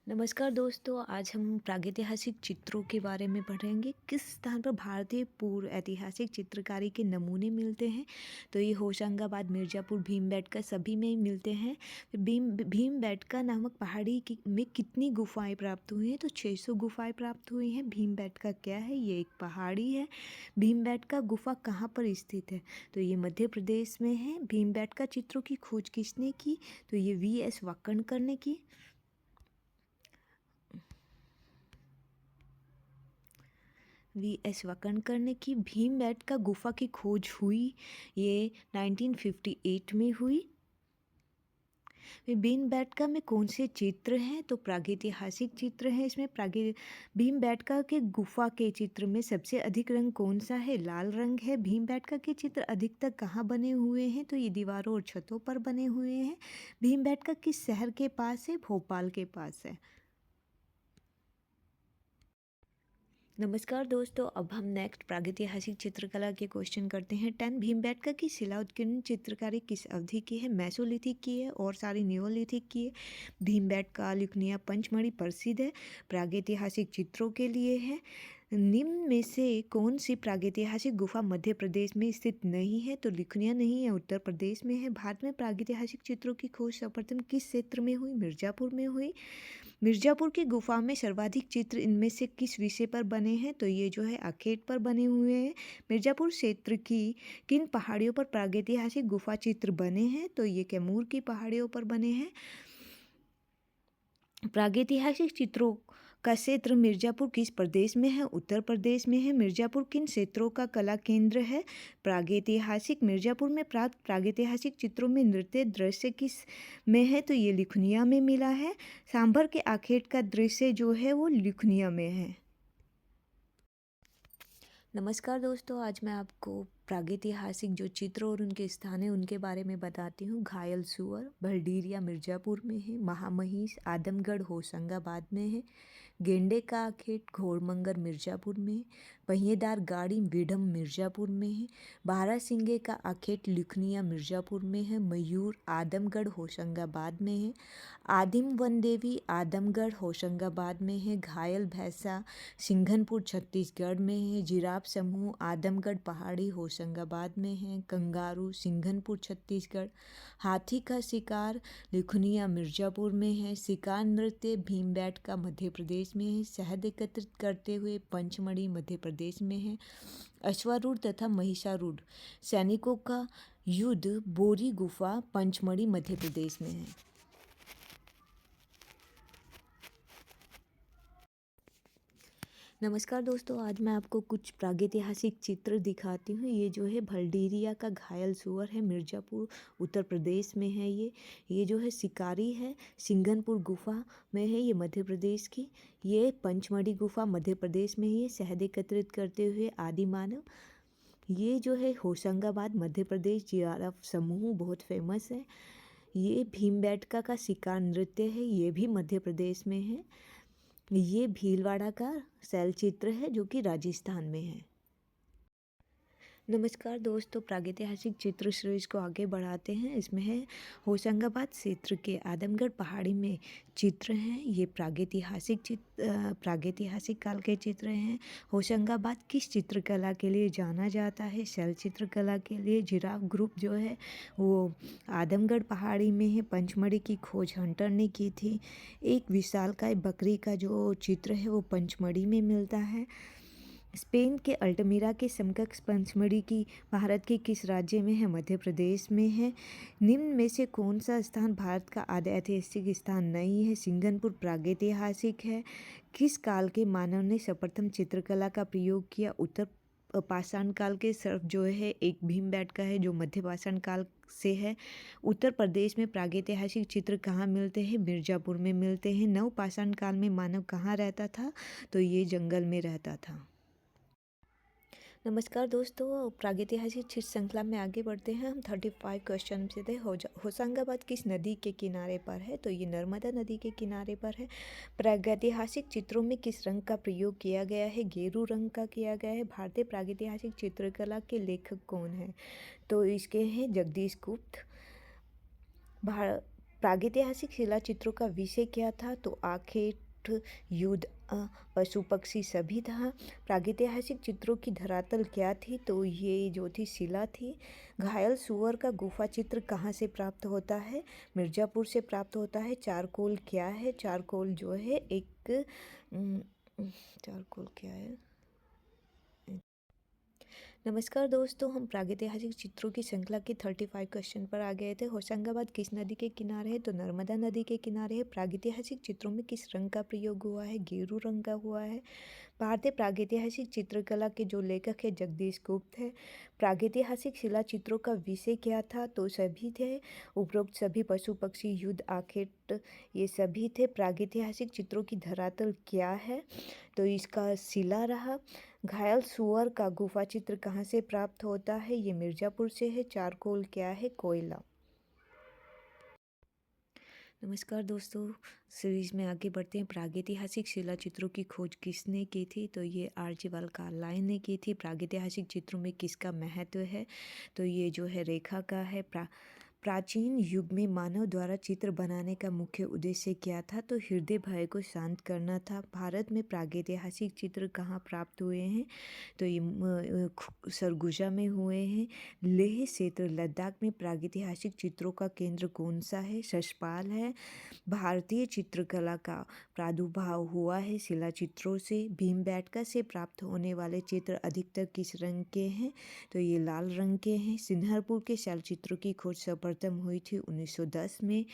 नमस्कार दोस्तों, आज हम प्रागैतिहासिक चित्रों के बारे में पढ़ेंगे। किस स्थान पर भारतीय पूर्व ऐतिहासिक चित्रकारी के नमूने मिलते हैं? तो ये होशंगाबाद, मिर्ज़ापुर, भीमबेटका सभी में मिलते हैं। भीमबेटका नामक पहाड़ी में कितनी गुफाएं प्राप्त हुई हैं? तो 600 गुफाएं प्राप्त हुई हैं। भीमबेटका क्या है? ये एक पहाड़ी है। भीमबेटका गुफा कहाँ पर स्थित है? तो ये मध्य प्रदेश में है। भीमबेटका चित्रों की खोज किसने की? तो ये V.S. वाकणकर ने की। V.S. वाकणकर ने की। भीमबेटका गुफा की खोज हुई, ये 1958 में हुई। भीमबेटका में कौन से चित्र हैं? तो प्रागैतिहासिक चित्र हैं। इसमें भीमबेटका के गुफा के चित्र में सबसे अधिक रंग कौन सा है? लाल रंग है। भीमबेटका के चित्र अधिकतर कहाँ बने हुए हैं? तो ये दीवारों और छतों पर बने हुए हैं। भीमबेटका किस शहर के पास है? भोपाल के पास है। नमस्कार दोस्तों, अब हम नेक्स्ट प्रागैतिहासिक चित्रकला के क्वेश्चन करते हैं। 10 भीमबेटका की शिला उत्कीर्ण चित्रकारी किस अवधि की है? मेसोलिथिक की है और सारी नियोलिथिक की है। भीमबेटका, लिखनिया, पंचमढ़ी प्रसिद्ध है प्रागैतिहासिक चित्रों के लिए है। निम्न में से कौन सी प्रागैतिहासिक गुफा मध्य प्रदेश में स्थित नहीं है? तो लिखनिया नहीं है, उत्तर प्रदेश में है। भारत में प्रागैतिहासिक चित्रों की खोज सर्वप्रथम किस क्षेत्र में हुई? मिर्ज़ापुर में हुई। मिर्ज़ापुर की गुफा में सर्वाधिक चित्र इनमें से किस विषय पर बने हैं? तो ये जो है आखेट पर बने हुए हैं। मिर्ज़ापुर क्षेत्र की किन पहाड़ियों पर प्रागैतिहासिक गुफा चित्र बने हैं? तो ये कैमूर की पहाड़ियों पर बने हैं। प्रागैतिहासिक चित्रों का क्षेत्र मिर्ज़ापुर किस प्रदेश में है? उत्तर प्रदेश में है। मिर्ज़ापुर किन क्षेत्रों का कला केंद्र है? प्रागैतिहासिक। मिर्ज़ापुर में प्राप्त प्रागैतिहासिक चित्रों में नृत्य दृश्य किस में है? तो ये लिखनिया में मिला है। सांभर के आखेट का दृश्य जो है वो लिखनिया में है। नमस्कार दोस्तों, आज मैं आपको प्रागैतिहासिक जो चित्र और उनके स्थान हैं उनके बारे में बताती हूँ। घायल सुअर भलडीरिया मिर्ज़ापुर में है। महामहिष आदमगढ़ होशंगाबाद में है। गेंडे का आखेट घोड़मंगर मिर्ज़ापुर में है। पहिएदार गाड़ी बीडम मिर्ज़ापुर में है। बारहसिंगे का आखेट लिखनिया मिर्ज़ापुर में है। मयूर आदमगढ़ होशंगाबाद में है। आदिम वन देवी आदमगढ़ होशंगाबाद में है। घायल भैंसा सिंघनपुर छत्तीसगढ़ में है। जिराफ समूह आदमगढ़ पहाड़ी होशंगाबाद में है। कंगारू सिंघनपुर छत्तीसगढ़। हाथी का शिकार लिखनिया मिर्ज़ापुर में है। शिकार नृत्य भीमबेटका मध्य प्रदेश में है। शहद एकत्रित करते हुए पंचमढ़ी मध्य प्रदेश में है। अश्वारूढ़ तथा महिषारूढ़ सैनिकों का युद्ध बोरी गुफा पंचमढ़ी मध्य प्रदेश में है। नमस्कार दोस्तों, आज मैं आपको कुछ प्रागैतिहासिक चित्र दिखाती हूँ। ये जो है भलडीरिया का घायल सुअर है, मिर्ज़ापुर उत्तर प्रदेश में है। ये जो है शिकारी है, सिंघनपुर गुफा में है, ये मध्य प्रदेश की। ये पंचमढ़ी गुफा मध्य प्रदेश में ही है। शहद एकत्रित करते हुए आदि मानव, ये जो है होशंगाबाद मध्य प्रदेश। जिराफ समूह बहुत फेमस है। ये भीमबेटका का शिकार नृत्य है, ये भी मध्य प्रदेश में है। ये भीलवाड़ा का शैल चित्र है जो कि राजस्थान में है। नमस्कार दोस्तों, प्रागैतिहासिक चित्र सीरीज को आगे बढ़ाते हैं। इसमें है होशंगाबाद क्षेत्र के आदमगढ़ पहाड़ी में चित्र हैं। ये प्रागैतिहासिक काल के चित्र हैं। होशंगाबाद किस चित्रकला के लिए जाना जाता है? शैल चित्रकला के लिए। जिराफ ग्रुप जो है वो आदमगढ़ पहाड़ी में है। पंचमढ़ी की खोज हंटर ने की थी। एक विशालकाय बकरी का जो चित्र है वो पंचमढ़ी में मिलता है। स्पेन के अल्टमीरा के समकक्ष पंचमढ़ी की भारत के किस राज्य में है? मध्य प्रदेश में है। निम्न में से कौन सा स्थान भारत का आद्य ऐतिहासिक स्थान नहीं है? सिंघनपुर प्रागैतिहासिक है। किस काल के मानव ने सर्वप्रथम चित्रकला का प्रयोग किया? उत्तर पाषाण काल के। सर्फ जो है एक भीमबेटका है जो मध्य पाषाण काल से है। उत्तर प्रदेश में प्रागैतिहासिक चित्र कहाँ मिलते हैं? मिर्ज़ापुर में मिलते हैं। नव पाषाण काल में मानव कहाँ रहता था? तो ये जंगल में रहता था। नमस्कार दोस्तों, प्रागैतिहासिक चित्र श्रृंखला में आगे बढ़ते हैं। हम 35 क्वेश्चन से थे। होशंगाबाद किस नदी के किनारे पर है? तो ये नर्मदा नदी के किनारे पर है। प्रागैतिहासिक चित्रों में किस रंग का प्रयोग किया गया है? गेरू रंग का किया गया है। भारतीय प्रागैतिहासिक चित्रकला के लेखक कौन हैं? तो इसके हैं जगदीश गुप्त। प्रागैतिहासिक शिला चित्रों का विषय क्या था? तो आखेट, युद्ध, पशु पक्षी सभी था। प्रागैतिहासिक चित्रों की धरातल क्या थी? तो ये जो थी शिला थी। घायल सुअर का गुफा चित्र कहाँ से प्राप्त होता है? मिर्ज़ापुर से प्राप्त होता है। चारकोल क्या है? चारकोल जो है एक चारकोल क्या है? नमस्कार दोस्तों, हम प्रागैतिहासिक चित्रों की श्रृंखला के 35 क्वेश्चन पर आ गए थे। होशंगाबाद किस नदी के किनारे है? तो नर्मदा नदी के किनारे है। प्रागैतिहासिक चित्रों में किस रंग का प्रयोग हुआ है? गेरू रंग का हुआ है। भारतीय प्रागैतिहासिक चित्रकला के जो लेखक है जगदीश गुप्त है। प्रागैतिहासिक शिला चित्रों का विषय क्या था? तो सभी थे उपरोक्त सभी पशु पक्षी, युद्ध, आखेट, ये सभी थे। प्रागैतिहासिक चित्रों की धरातल क्या है? तो इसका शिला रहा। घायल सुअर का गुफा चित्र कहाँ से प्राप्त होता है? ये मिर्ज़ापुर से है। चारकोल क्या है? कोयला। नमस्कार दोस्तों, सीरीज में आगे बढ़ते हैं। प्रागैतिहासिक शिला चित्रों की खोज किसने की थी? तो ये आर्चिबाल्ड कार्लाइल ने की थी। प्रागैतिहासिक चित्रों में किसका महत्व है? तो ये जो है रेखा का है। प्राचीन युग में मानव द्वारा चित्र बनाने का मुख्य उद्देश्य क्या था? तो हृदय भय को शांत करना था। भारत में प्रागैतिहासिक चित्र कहाँ प्राप्त हुए हैं? तो ये सरगुजा में हुए हैं। लेह क्षेत्र लद्दाख में प्रागैतिहासिक चित्रों का केंद्र कौन सा है? शशपाल है। भारतीय चित्रकला का प्रादुर्भाव हुआ है शिला चित्रों से। भीमबेटका से प्राप्त होने वाले चित्र अधिकतर किस रंग के हैं? तो ये लाल रंग के हैं। सिंहरपुर के शैल चित्रों की खोज सर्वप्रथम हुई थी 1910 में।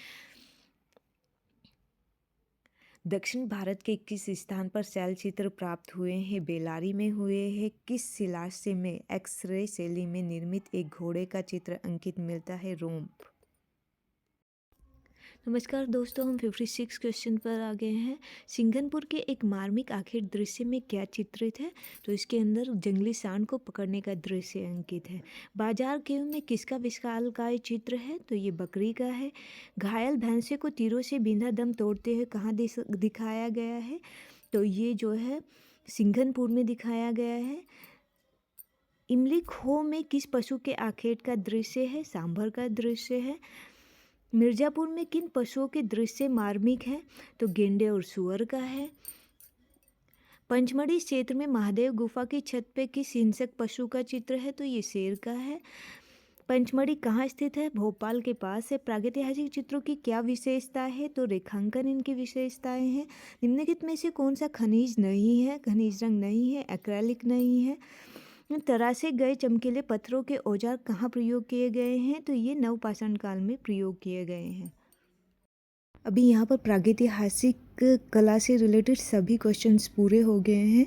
दक्षिण भारत के किस स्थान पर शैल चित्र प्राप्त हुए हैं? बेलारी में हुए हैं। किस शिलाश्य में एक्सरे शैली में निर्मित एक घोड़े का चित्र अंकित मिलता है? रोम। नमस्कार दोस्तों, हम 56 क्वेश्चन पर आ गए हैं। सिंघनपुर के एक मार्मिक आखिर दृश्य में क्या चित्रित है? तो इसके अंदर जंगली सांड को पकड़ने का दृश्य अंकित है। बाजार केव में किसका विशालकाय चित्र है? तो ये बकरी का है। घायल भैंसे को तीरों से बिंधा दम तोड़ते हुए कहाँ दिखाया गया है? तो ये जो है सिंघनपुर में दिखाया गया है। इमली खो में किस पशु के आखेट का दृश्य है? सांभर का दृश्य है। मिर्ज़ापुर में किन पशुओं के दृश्य मार्मिक हैं? तो गेंडे और सुअर का है। पंचमढ़ी क्षेत्र में महादेव गुफा की छत पे किस हिंसक पशु का चित्र है? तो ये शेर का है। पंचमढ़ी कहाँ स्थित है? भोपाल के पास है। प्रागैतिहासिक चित्रों की क्या विशेषता है? तो रेखांकन इनकी विशेषताएं हैं। निम्नलिखित में से कौन सा खनिज नहीं है? खनिज रंग नहीं है, एक्रेलिक नहीं है। तरासे गए चमकीले पत्थरों के औजार कहाँ प्रयोग किए गए हैं? तो ये नवपाषाण काल में प्रयोग किए गए हैं। अभी यहाँ पर प्रागैतिहासिक कला से रिलेटेड सभी क्वेश्चंस पूरे हो गए हैं।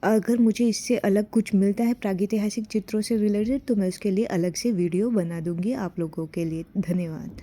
अगर मुझे इससे अलग कुछ मिलता है प्रागैतिहासिक चित्रों से रिलेटेड तो मैं उसके लिए अलग से वीडियो बना दूँगी आप लोगों के लिए। धन्यवाद।